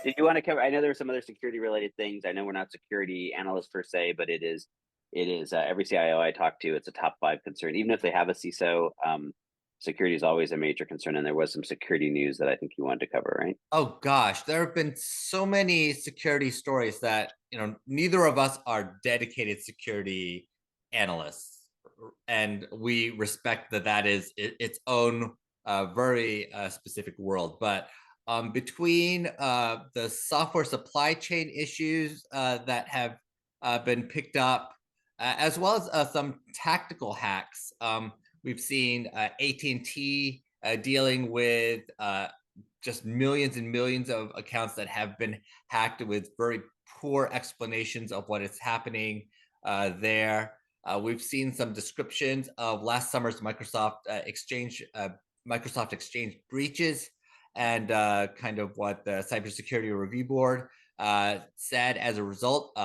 Did you want to cover? I know there are some other security related things. I know we're not security analysts per se, but it is every CIO I talk to, it's a top 5 concern. Even if they have a CISO, security is always a major concern. And there was some security news that I think you wanted to cover, right? Oh gosh, there have been so many security stories that, neither of us are dedicated security analysts, and we respect that that is its own very specific world. But between the software supply chain issues that have been picked up, as well as some tactical hacks, we've seen AT&T dealing with just millions and millions of accounts that have been hacked with very poor explanations of what is happening there. We've seen some descriptions of last summer's Microsoft Exchange breaches, and kind of what the Cybersecurity Review Board said as a result.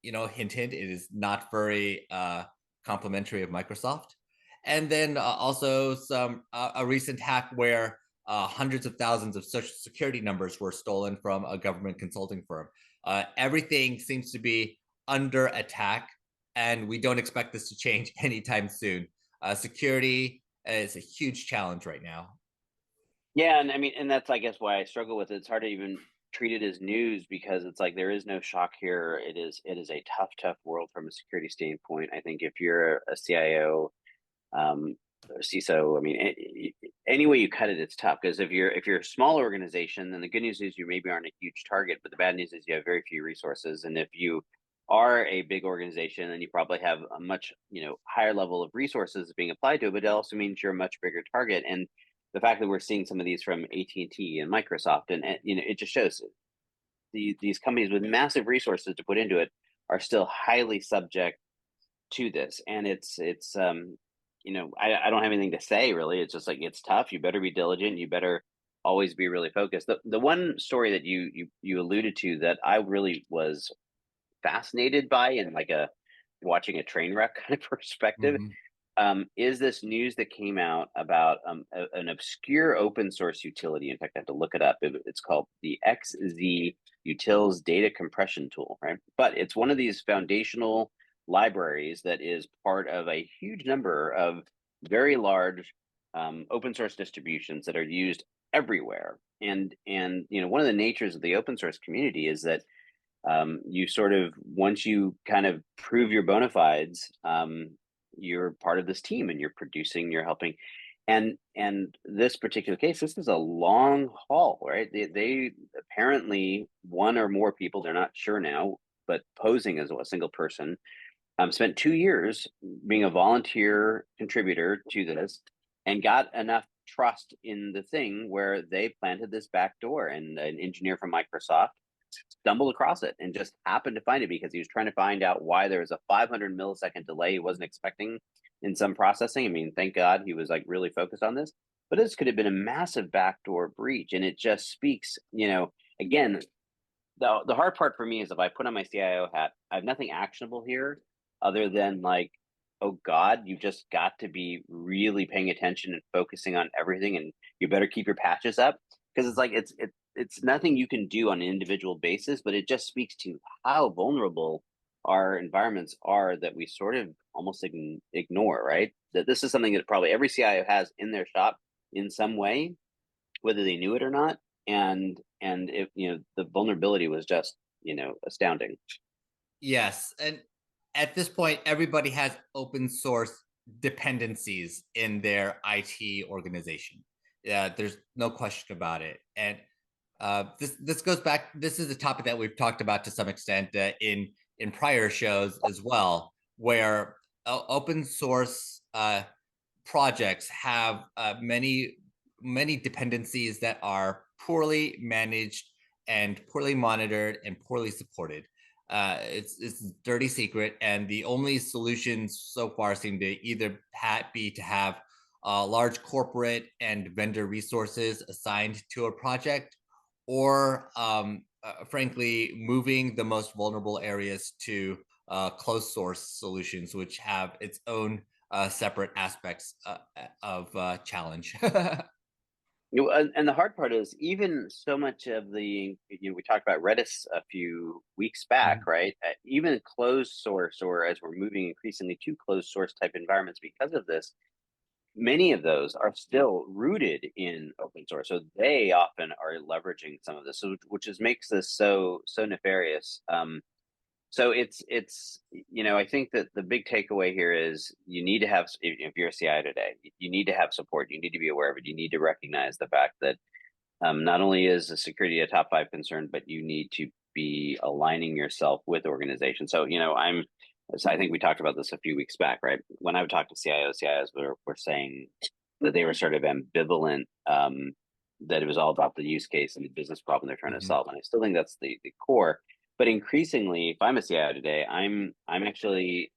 Hint, hint, it is not very complimentary of Microsoft. And then also a recent hack where hundreds of thousands of social security numbers were stolen from a government consulting firm. Everything seems to be under attack, and we don't expect this to change anytime soon. Security is a huge challenge right now. Yeah, and I mean, and that's I guess why I struggle with it. It's hard to even treat it as news because it's like there is no shock here. It is a tough, tough world from a security standpoint. I think if you're a CIO, or CISO, I mean, any way you cut it, it's tough because if you're a small organization, then the good news is you maybe aren't a huge target, but the bad news is you have very few resources. And if you are a big organization, then you probably have a much higher level of resources being applied to it, but it also means you're a much bigger target. And the fact that we're seeing some of these from AT&T and Microsoft, and it just shows these companies with massive resources to put into it are still highly subject to this. And I don't have anything to say really. It's just like it's tough. You better be diligent. You better always be really focused. The one story that you alluded to that I really was fascinated by in like a watching a train wreck kind of perspective Mhm. is this news that came out about an obscure open source utility. In fact, I had to look it up. It's called the XZ Utils data compression tool, right? But it's one of these foundational libraries that is part of a huge number of very large open source distributions that are used everywhere. And one of the natures of the open source community is that you sort of once you kind of prove your bona fides, you're part of this team and you're producing, you're helping. And this particular case, this is a long haul, right? They apparently one or more people, they're not sure now, but posing as a single person, spent 2 years being a volunteer contributor to this and got enough trust in the thing where they planted this back door, and an engineer from Microsoft stumbled across it and just happened to find it because he was trying to find out why there was a 500 millisecond delay he wasn't expecting in some processing. I mean, thank God he was like really focused on this, but this could have been a massive backdoor breach. And it just speaks, again, the hard part for me is if I put on my CIO hat, I have nothing actionable here other than like, oh God, you just got to be really paying attention and focusing on everything, and you better keep your patches up because it's like it's nothing you can do on an individual basis, but it just speaks to how vulnerable our environments are that we sort of almost ignore, right? That this is something that probably every CIO has in their shop in some way, whether they knew it or not. And if the vulnerability was just astounding. Yes, and at this point, everybody has open source dependencies in their IT organization. Yeah, there's no question about it. And this goes back. This is a topic that we've talked about to some extent in prior shows as well, where open source projects have many dependencies that are poorly managed and poorly monitored and poorly supported. It's a dirty secret, and the only solutions so far seem to either be to have large corporate and vendor resources assigned to a project, or frankly, moving the most vulnerable areas to closed source solutions, which have its own separate aspects of challenge. And the hard part is even so much of the, we talked about Redis a few weeks back, Mhm. right? Even closed source, or as we're moving increasingly to closed source type environments because of this, many of those are still rooted in open source. So they often are leveraging some of this, so, which is makes this so nefarious. So it's I think that the big takeaway here is you need to have, if you're a CIO today, you need to have support. You need to be aware of it. You need to recognize the fact that not only is the security a top five concern, but you need to be aligning yourself with organizations. So I think we talked about this a few weeks back, right? When I would talk to CIOs were saying that they were sort of ambivalent, that it was all about the use case and the business problem they're trying to Mhm. solve. And I still think that's the core. But increasingly, if I'm a CIO today, I'm actually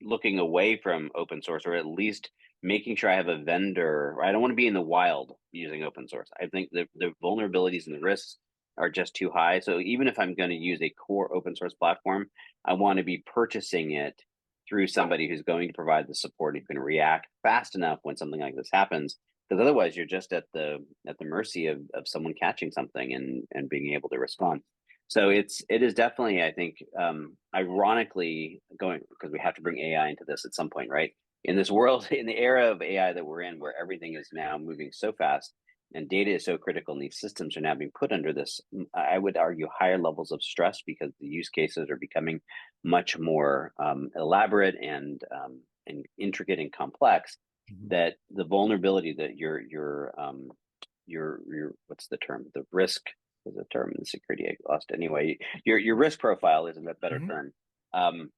looking away from open source, or at least making sure I have a vendor. I don't want to be in the wild using open source. I think the vulnerabilities and the risks are just too high. So even if I'm going to use a core open source platform, I want to be purchasing it through somebody who's going to provide the support, who can react fast enough when something like this happens. Because otherwise, you're just at the mercy of someone catching something and being able to respond. So it is definitely, I think, ironically, going, because we have to bring AI into this at some point, right? In this world, in the era of AI that we're in, where everything is now moving so fast and data is so critical, and these systems are now being put under this, I would argue, higher levels of stress, because the use cases are becoming much more elaborate and intricate and complex. Mhm. That the vulnerability that your what's the term, the risk is a term in security I lost. Anyway, your risk profile isn't a better Mhm. term, um,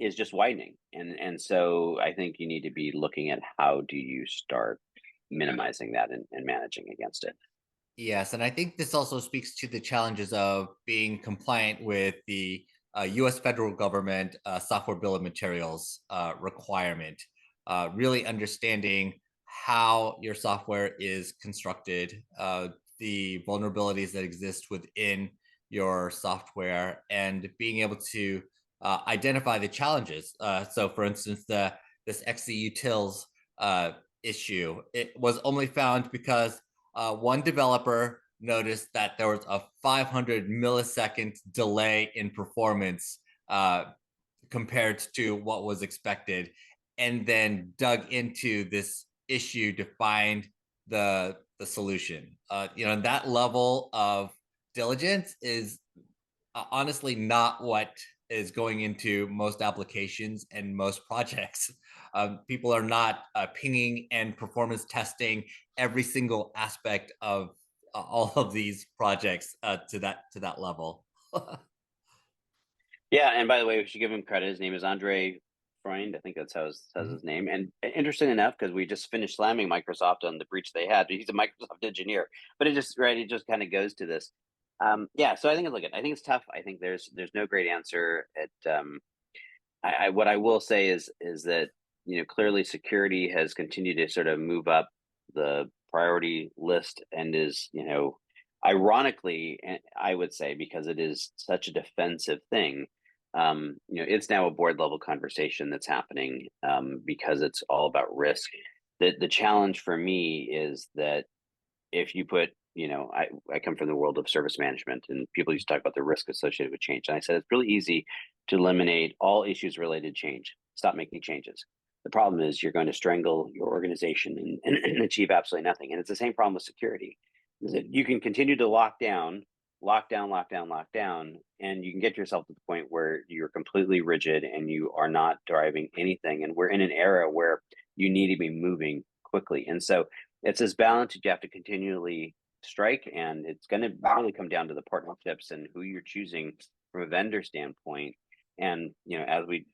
is just widening. And so I think you need to be looking at how do you start minimizing that and managing against it. Yes, and I think this also speaks to the challenges of being compliant with the U.S. federal government software bill of materials requirement. Really understanding how your software is constructed, the vulnerabilities that exist within your software, and being able to identify the challenges. So, for instance, the this XZ Utils issue, it was only found because one developer noticed that there was a 500 millisecond delay in performance uh, compared to what was expected, and then dug into this issue to find the solution. That level of diligence is honestly not what is going into most applications and most projects. People are not pinging and performance testing every single aspect of all of these projects to that level. Yeah, and by the way, we should give him credit. His name is Andre Freund. I think that's how says Mhm. his name. And interesting enough, because we just finished slamming Microsoft on the breach they had. He's a Microsoft engineer, but it just kind of goes to this. Yeah, so I think it's tough. I think there's no great answer. What I will say is that clearly security has continued to sort of move up the priority list, and is ironically, I would say, because it is such a defensive thing, it's now a board level conversation that's happening, because it's all about risk. The challenge for me is that if you put, I come from the world of service management, and people used to talk about the risk associated with change. And I said, it's really easy to eliminate all issues related to change. Stop making changes. The problem is you're going to strangle your organization and achieve absolutely nothing. And it's the same problem with security, is that you can continue to lock down, and you can get yourself to the point where you're completely rigid and you are not driving anything. And we're in an era where you need to be moving quickly. And so it's this balance that you have to continually strike, and it's going to really come down to the partnerships and who you're choosing from a vendor standpoint. And as we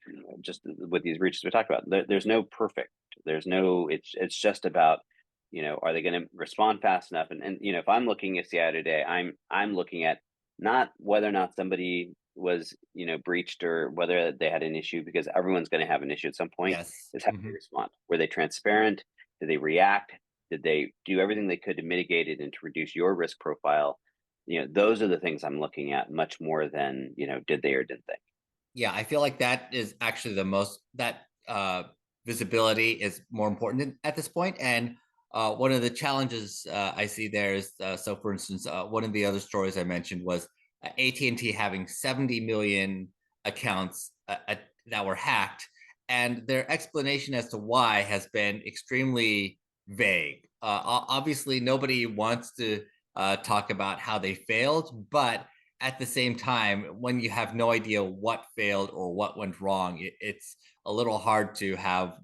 just with these reaches we talked about, there's no perfect. There's no. It's just about are they going to respond fast enough? And if I'm looking at CI today, I'm looking at not whether or not somebody was breached, or whether they had an issue, because everyone's going to have an issue at some point. Yes. Is how they respond. Were they transparent? Did they react? Did they do everything they could to mitigate it and to reduce your risk profile? Those are the things I'm looking at much more than, did they or didn't they? Yeah, I feel like that is actually the most that visibility is more important at this point. And One of the challenges I see there is, so for instance, one of the other stories I mentioned was AT&T having 70 million accounts that were hacked, and their explanation as to why has been extremely vague. Obviously, nobody wants to talk about how they failed, but at the same time, when you have no idea what failed or what went wrong, it's a little hard to have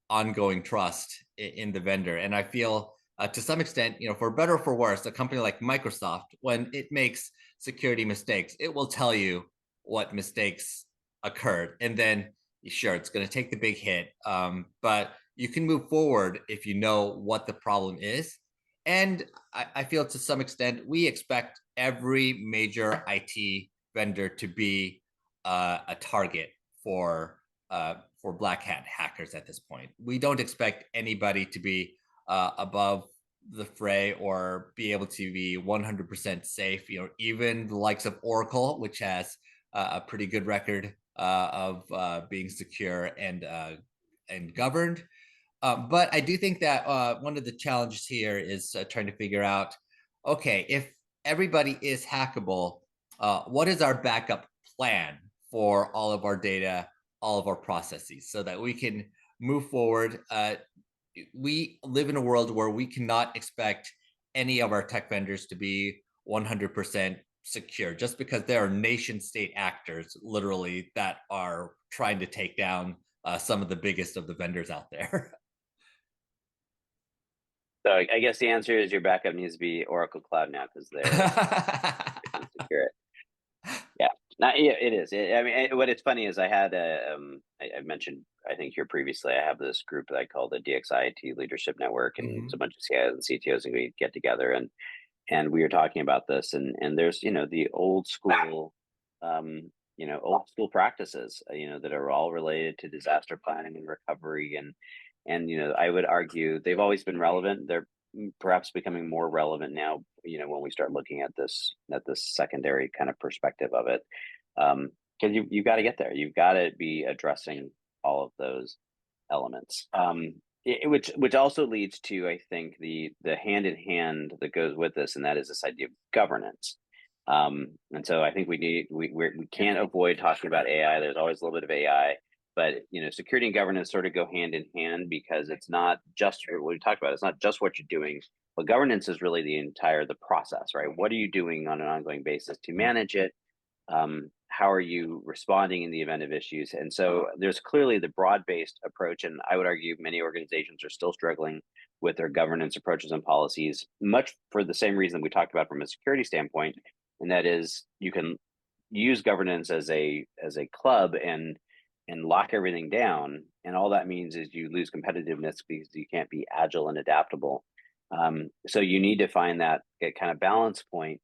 ongoing trust in the vendor. And I feel to some extent, for better or for worse, a company like Microsoft, when it makes security mistakes, it will tell you what mistakes occurred. And then, sure, it's going to take the big hit. But you can move forward if you know what the problem is. And I feel to some extent, we expect every major IT vendor to be a target for black hat hackers at this point. We don't expect anybody to be above the fray or be able to be 100% safe. Even the likes of Oracle, which has a pretty good record of being secure and governed. But I do think that one of the challenges here is trying to figure out, okay, if everybody is hackable, what is our backup plan for all of our data, all of our processes, so that we can move forward? We live in a world where we cannot expect any of our tech vendors to be 100% secure just because there are nation state actors literally that are trying to take down some of the biggest of the vendors out there. So I guess the answer is your backup needs to be Oracle Cloud now because they're secure. Yeah, yeah, it is. I mean, what it's funny is I had I mentioned, I think here previously, I have this group that I call the DXIT Leadership Network, and it's a Mhm. bunch of CIOs and CTOs, and we get together and we were talking about this, and there's the old school, old school practices, that are all related to disaster planning and recovery, and I would argue they've always been relevant. They're perhaps becoming more relevant now, when we start looking at this secondary kind of perspective of it. Because you got to get there. You've got to be addressing all of those elements. Which also leads to, I think, the hand in hand that goes with this, and that is this idea of governance. And so I think we can't avoid talking about AI. There's always a little bit of AI, but security and governance sort of go hand in hand, because it's not just what we talked about. It's not just what you're doing, but governance is really the process, right? What are you doing on an ongoing basis to manage it? How are you responding in the event of issues? And so there's clearly the broad-based approach, and I would argue many organizations are still struggling with their governance approaches and policies, much for the same reason we talked about from a security standpoint, and that is you can use governance as a club and lock everything down, and all that means is you lose competitiveness because you can't be agile and adaptable. So you need to find that kind of balance point